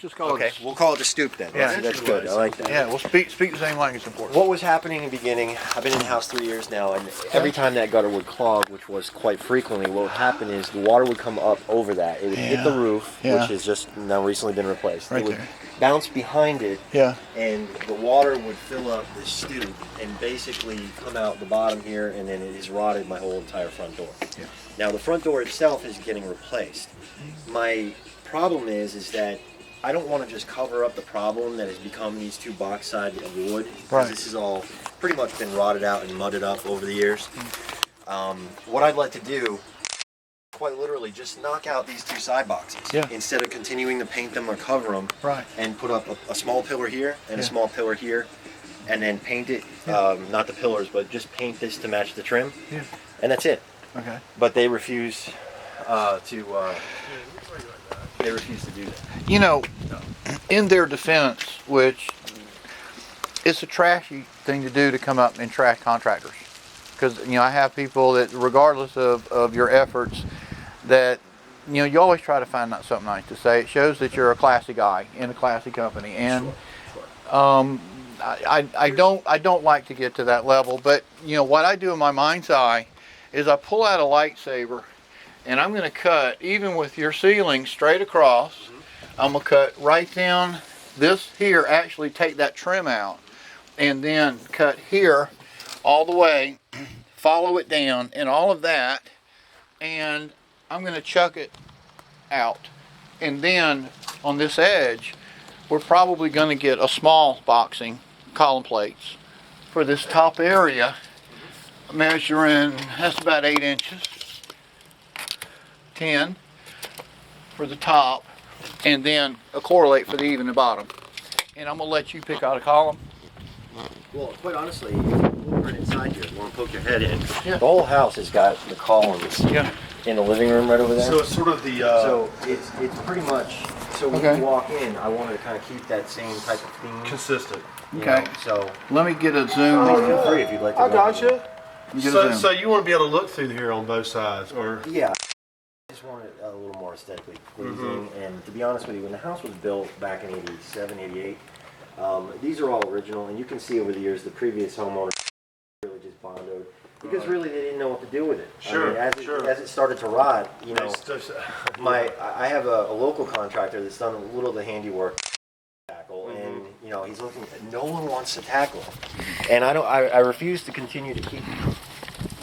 Just call Okay, it. we'll call it a stoop then. Yeah. That's good. I like that. Yeah, we'll speak the same language, of course. What was happening in the beginning, I've been in the house 3 years now, and every time that gutter would clog, which was quite frequently, what would happen is the water would come up over that. It would hit the roof, which has just now recently been replaced. Right it would there. bounce behind it, Yeah. and the water would fill up the stoop and basically come out the bottom here, and then it has rotted my whole entire front door. Yeah. Now the front door itself is getting replaced. My problem is that I don't want to just cover up the problem that has become these two box sides of wood. Right. This has all pretty much been rotted out and mudded up over the years. What I'd like to do, quite literally, just knock out these two side boxes. Yeah. Instead of continuing to paint them or cover them. Right. And put up a small pillar here and a small pillar here, and then paint it, not the pillars, but just paint this to match the trim. Yeah. And that's it. Okay. But they refuse They refuse to do that. You know, in their defense, which it's a trashy thing to do to come up and trash contractors. Because, you know, I have people that, regardless of your efforts, that, you know, you always try to find out something nice to say. It shows that you're a classy guy in a classy company. And I don't like to get to that level. But, you know, what I do in my mind's eye is I pull out a lightsaber, and I'm going to cut, even with your ceiling straight across, I'm going to cut right down this here, actually take that trim out, and then cut here all the way, follow it down, and all of that, and I'm going to chuck it out. And then on this edge, we're probably going to get a small boxing column plates for this top area, measuring, that's about 8 inches. 10 for the top, and then a correlate for the even the bottom. And I'm gonna let you pick out a column. Well, quite honestly, if you look right inside here, you want to poke your head in. Yeah. The whole house has got the columns in the living room right over there. So it's sort of the. So it's pretty much. So when you walk in, I wanted to kind of keep that same type of theme. Consistent. Okay. So let me get a zoom. feel free if you'd like to. I got you. So you want to be able to look through here on both sides, or? Yeah. I just want it a little more aesthetically pleasing, and to be honest with you, when the house was built back in 87, 88, these are all original, and you can see over the years the previous homeowner really just bondoed, because really they didn't know what to do with it. Sure, I mean, as it started to rot, you know, I have a local contractor that's done a little of the handiwork tackle, and you know, he's looking at, no one wants to tackle, and I refuse to continue to keep,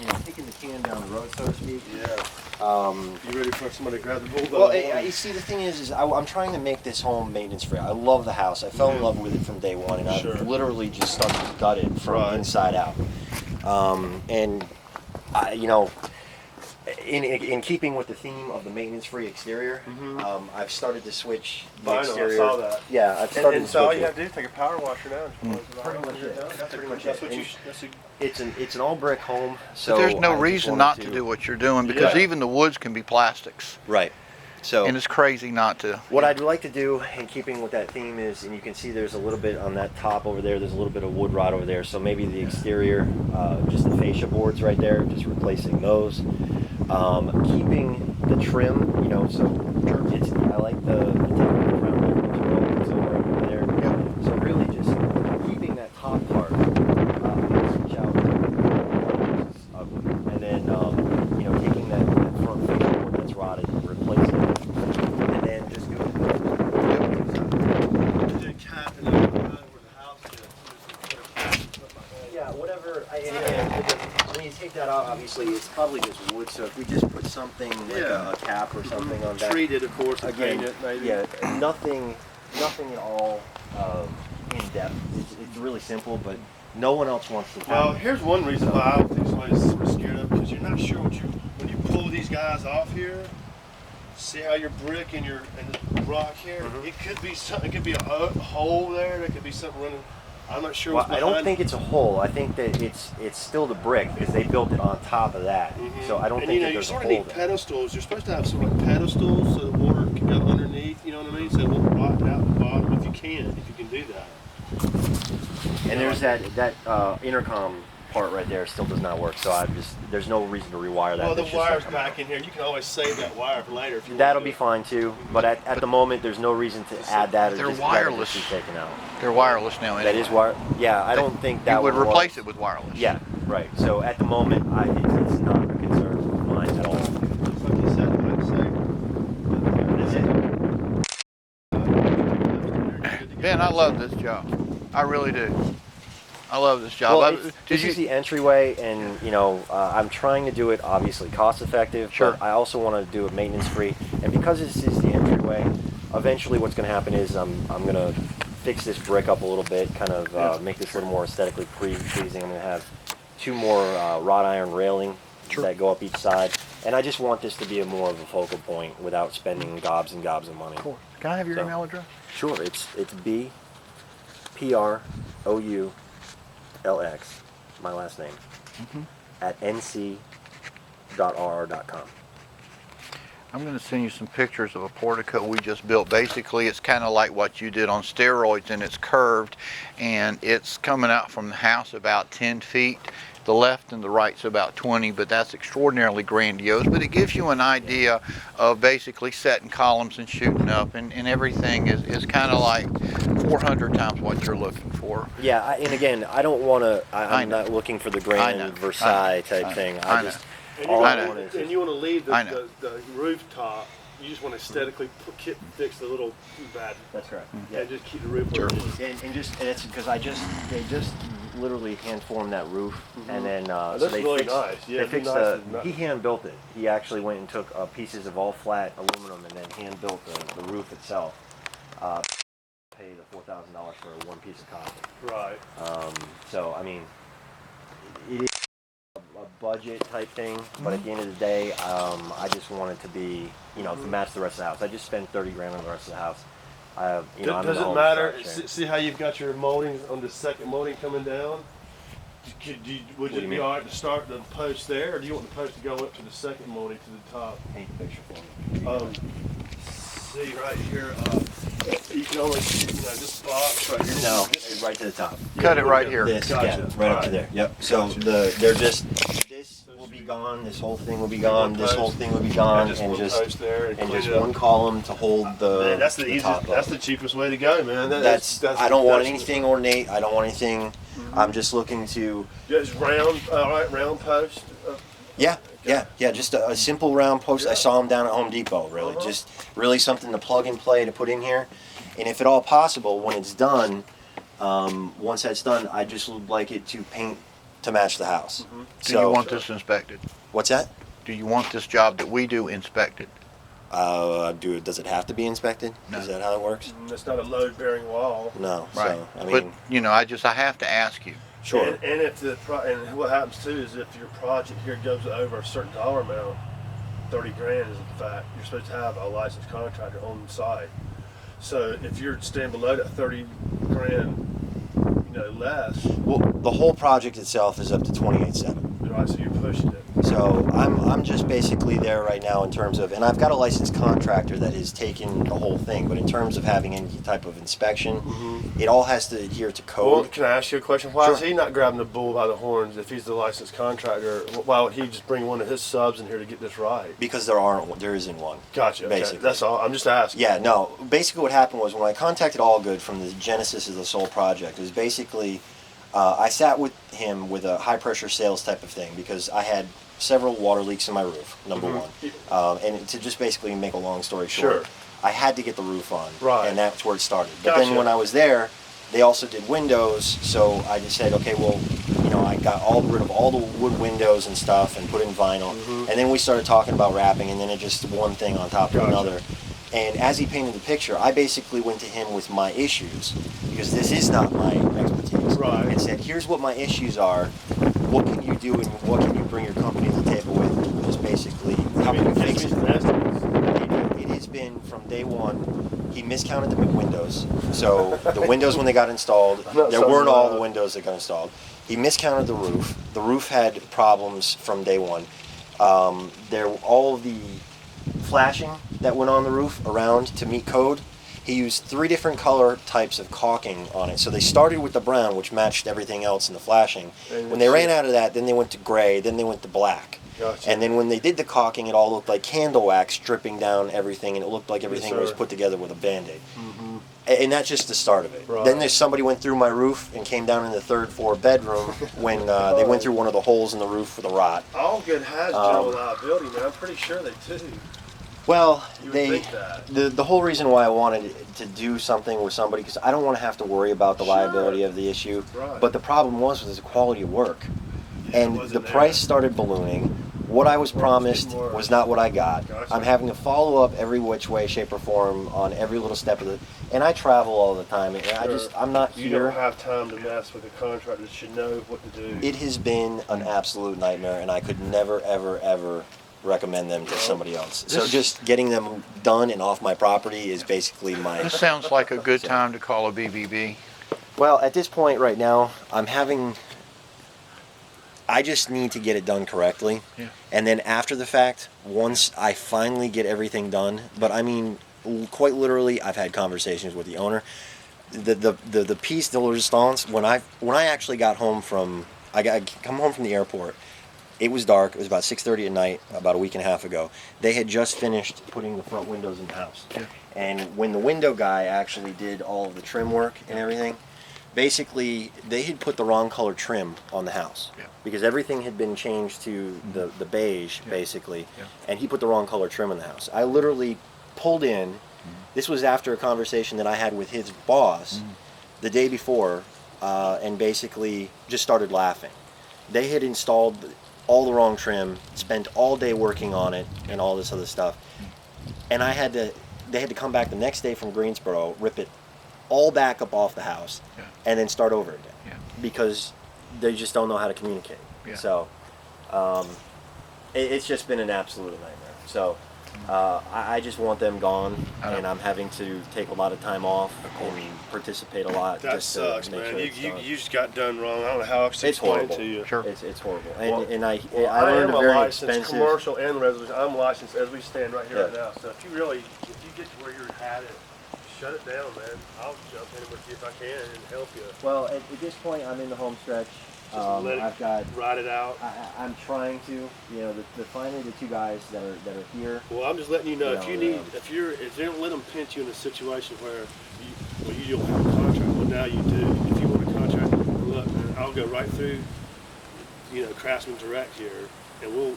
you know, kicking the can down the road, so to speak. Yeah. You ready for somebody to grab the bull? Well, you see, the thing is I'm trying to make this home maintenance free. I love the house. I fell in love with it from day one, and I've literally just started to gut it from inside out. And you know, in keeping with the theme of the maintenance-free exterior, I've started to switch the exterior. I saw that. Yeah, I've started to switch all you it. have to do is take a power washer down. Pretty much it. That's Pretty much That's it. what you. It's an all brick home, so but there's no I just reason wanted not to do what you're doing, because even the woods can be plastics. Right. So, and it's crazy not to. What I'd like to do, in keeping with that theme, is, and you can see there's a little bit on that top over there, there's a little bit of wood rot over there, so maybe the exterior, just the fascia boards right there, just replacing those. Keeping the trim, you know, so I like the technical round so right over there. Yeah. So really just keeping that top part, switch out, and then, you know, taking that front fascia board that's rotted, replacing it, and then just go. Yeah, whatever. When you take that out, obviously it's probably just wood. So if we just put something like a cap or something on that, Treat it, of course. again, Paint it, maybe. yeah, nothing at all in depth. It's really simple, but no one else wants to. Well, here's one reason why I don't think somebody's sort of scared of, because you're not sure when you pull these guys off here. See how your brick and the rock here? It could be something. It could be a hole there. There could be something running. I'm not sure. Well, I don't think it's a hole. I think that it's still the brick, because they built it on top of that. So I don't think that there's a hole. You sort of need pedestals. You're supposed to have sort of like pedestals so the water can go underneath. You know what I mean? So it won't rot out the bottom if you can do that. And there's that intercom part right there still does not work. So there's no reason to rewire that. Well, the It's just wire's not back in here. You can always save that wire for later if you That'll want be to. fine too, but at the moment there's no reason to add that. They're just let it wireless. just be taken out. They're wireless now. That Anyway. is wire. Yeah, I don't think that you would one replace was. it with wireless. Yeah, right. So at the moment, it's not a concern of mine at all. Looks like you said, Ben, I love this job. I really do. I love this job. Well, this is the entryway, and I'm trying to do it obviously cost effective, Sure. but I also want to do it maintenance free. And because this is the entryway, eventually what's going to happen is I'm going to fix this brick up a little bit, kind of make this a little more aesthetically pleasing. I'm going to have 2 more wrought iron railing that go up each side, and I just want this to be more of a focal point without spending gobs and gobs of money. Cool. Can I have your email address? Sure, it's BPROULX, my last name, at nc.rr.com. I'm going to send you some pictures of a portico we just built. Basically, it's kind of like what you did on steroids, and it's curved, and it's coming out from the house about 10 feet. The left and the right's about 20, but that's extraordinarily grandiose. But it gives you an idea of basically setting columns and shooting up, and everything is kind of like 400 times what you're looking for. Yeah, and again, I don't want to. I'm not looking for the grand Versailles type thing. I know. And All I want to leave the rooftop. You just want to aesthetically fix the little bad. That's correct. And just keep the roof Sure. where it is. And it's because they just literally hand formed that roof, and then That's so they really fixed, nice. Yeah, they it'd be fixed nice he hand built it. He actually went and took pieces of all flat aluminum and then hand built the roof itself. Pay the $4,000 for one piece of copper. Right. So I mean, it is a budget type thing, but at the end of the day, I just want it to be, to match the rest of the house. I just spent $30,000 on the rest of the house. I'm Does it matter? See how you've got your molding on the second molding coming down? Would it be all right to start the post there, or do you want the post to go up to the second molding to the top? Paint the picture for me. See right here, you can only, this box right here. No, right to the top. Cut it right here. This, Gotcha. right up to there. Yep. So this will be gone. This whole thing will be gone. This whole thing will be gone, and post there and just clean it up. one column to hold the. Man, that's the top easiest. up. That's the cheapest way to go, man. I don't want anything ornate. I don't want anything. I'm just looking to. Just round, all right, round post. Yeah. Just a simple round post. I saw them down at Home Depot. Really, just really something to plug and play to put in here, and if at all possible, when it's done, once that's done, I just would like it to paint to match the house. Do you want this inspected? What's that? Do you want this job that we do inspected? Does it have to be inspected? No. Is that how it works? It's not a load-bearing wall. No. Right. So, I mean, but I have to ask you. sure. And if and what happens too is if your project here goes over a certain dollar amount, $30,000 is in fact, you're supposed to have a licensed contractor on site. So if you're staying below that $30,000, less, Well, the whole project itself is up to 28.7. right? So you're pushing it. So I'm just basically there right now in terms of, and I've got a licensed contractor that is taking the whole thing, but in terms of having any type of inspection, it all has to adhere to Well, code. can I ask you a question? Why Sure. is he not grabbing the bull by the horns if he's the licensed contractor? Why would he just bring one of his subs in here to get this right? Because there isn't one. Gotcha. Okay. Basically. That's all. I'm just asking. Yeah, no. Basically, what happened was when I contacted Allgood from the genesis of this whole project, it was basically I sat with him with a high pressure sales type of thing because I had several water leaks in my roof. Number one, and to just basically make a long story short, I had to get the roof on, Right. and that's where it started. But Gotcha. then when I was there, they also did windows, so I just said, okay, well, I got rid of all the wood windows and stuff and put in vinyl, and then we started talking about wrapping, and then it just one thing on top of Gotcha. another. And as he painted the picture, I basically went to him with my issues, because this is not my expertise, Right. and said, here's what my issues are, what can you do and what can you bring your company to the table with, just basically, how can you fix it? It has been from day one. He miscounted the windows. So the windows when they got installed, there weren't all the windows that got installed. He miscounted the roof. The roof had problems from day one. All of the flashing that went on the roof around to meet code, He used 3 different color types of caulking on it. So they started with the brown, which matched everything else in the flashing. When they ran out of that, then they went to gray, then they went to black. Gotcha. And then when they did the caulking, it all looked like candle wax dripping down everything, and it looked like everything was put together with a Band-Aid. Mm-hmm. And that's just the start of it. Right. Then there's somebody went through my roof and came down in the 3rd floor bedroom when they went through one of the holes in the roof with a rot. All good has general liability, man. I'm pretty sure they do. Well, You would think that. the whole reason why I wanted to do something with somebody, because I don't want to have to worry about the liability of the issue. Right. But the problem was the quality of work, Yeah, it and wasn't the there. price started ballooning. What I was promised getting worse. was not what I got. Gotcha. I'm having to follow up every which way, shape, or form on every little step of it. And I travel all the time, and I'm not You here. don't have time to mess with a contractor that should know what to do. It has been an absolute nightmare, and I could never, ever, ever recommend them to somebody else. So This- just getting them done and off my property is basically my... This sounds like a good time to call a BBB. Well, at this point right now, I just need to get it done correctly. Yeah. And then after the fact, once I finally get everything done, but I mean, quite literally, I've had conversations with the owner. The piece de resistance, when I actually got home from, I come home from the airport, it was dark. It was about 6:30 at night, about a week and a half ago. They had just finished putting the front windows in the house. Yeah. And when the window guy actually did all of the trim work and everything, basically they had put the wrong color trim on the house. Yeah. Because everything had been changed to the beige, basically. Yeah. And he put the wrong color trim in the house. I literally pulled in. This was after a conversation that I had with his boss the day before, and basically just started laughing. They had installed all the wrong trim, spent all day working on it, and all this other stuff. And they had to come back the next day from Greensboro, rip it all back up off the house, and then start over again. Yeah. Because they just don't know how to communicate. Yeah. So it's just been an absolute nightmare. So I just want them gone, and I'm having to take a lot of time off and participate a lot. That just sucks, to make man. sure you, it's you, done. you just got done wrong. I don't know how else to It's explain horrible. it to you. Sure. It's horrible. Well, And I I learned am a a very licensed expensive. commercial and residential. I'm licensed as we stand right here Yeah. right now. So if you get to where you're at it, shut it down, man. I'll jump in with you if I can and help you. Well, at this point, I'm in the home stretch. Just let it I've got. ride it out. I'm trying to. You know, finally the 2 guys that are here. Well, I'm just letting you know You if know, you need, if they don't let them pinch you in a situation where you don't have a contract. Well, now you do. If you want a contract, look, man, I'll go right through, Craftsman Direct here, and we'll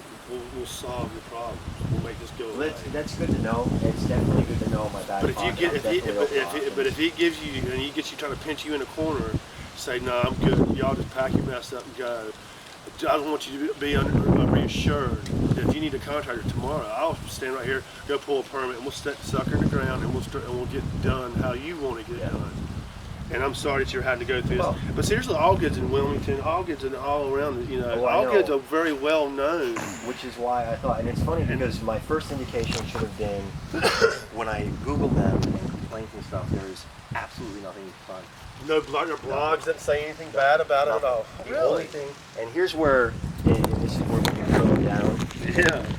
solve your problem. We'll make this go away. That's good to know. It's definitely good to know in my back But if you pocket. get, I'm definitely open but if he gives you, and he gets you trying to pinch you in a corner, say, no, I'm good. Y'all just pack your mess up and go. I don't want you to be reassured that if you need a contractor tomorrow, I'll stand right here, go pull a permit, and we'll stick the sucker in the ground, and we'll get done how you want to get done. And I'm sorry that you're having to go through this. But seriously, All Goods in Wilmington, All Goods in all around, All Goods are very well known. Which is why I thought, and it's funny because my first indication should have been when I Googled them and complaints and stuff, there's absolutely nothing you can find. No blogs that say anything bad about it at all. The only thing, and here's where, and this is where we can drill it down. Yeah.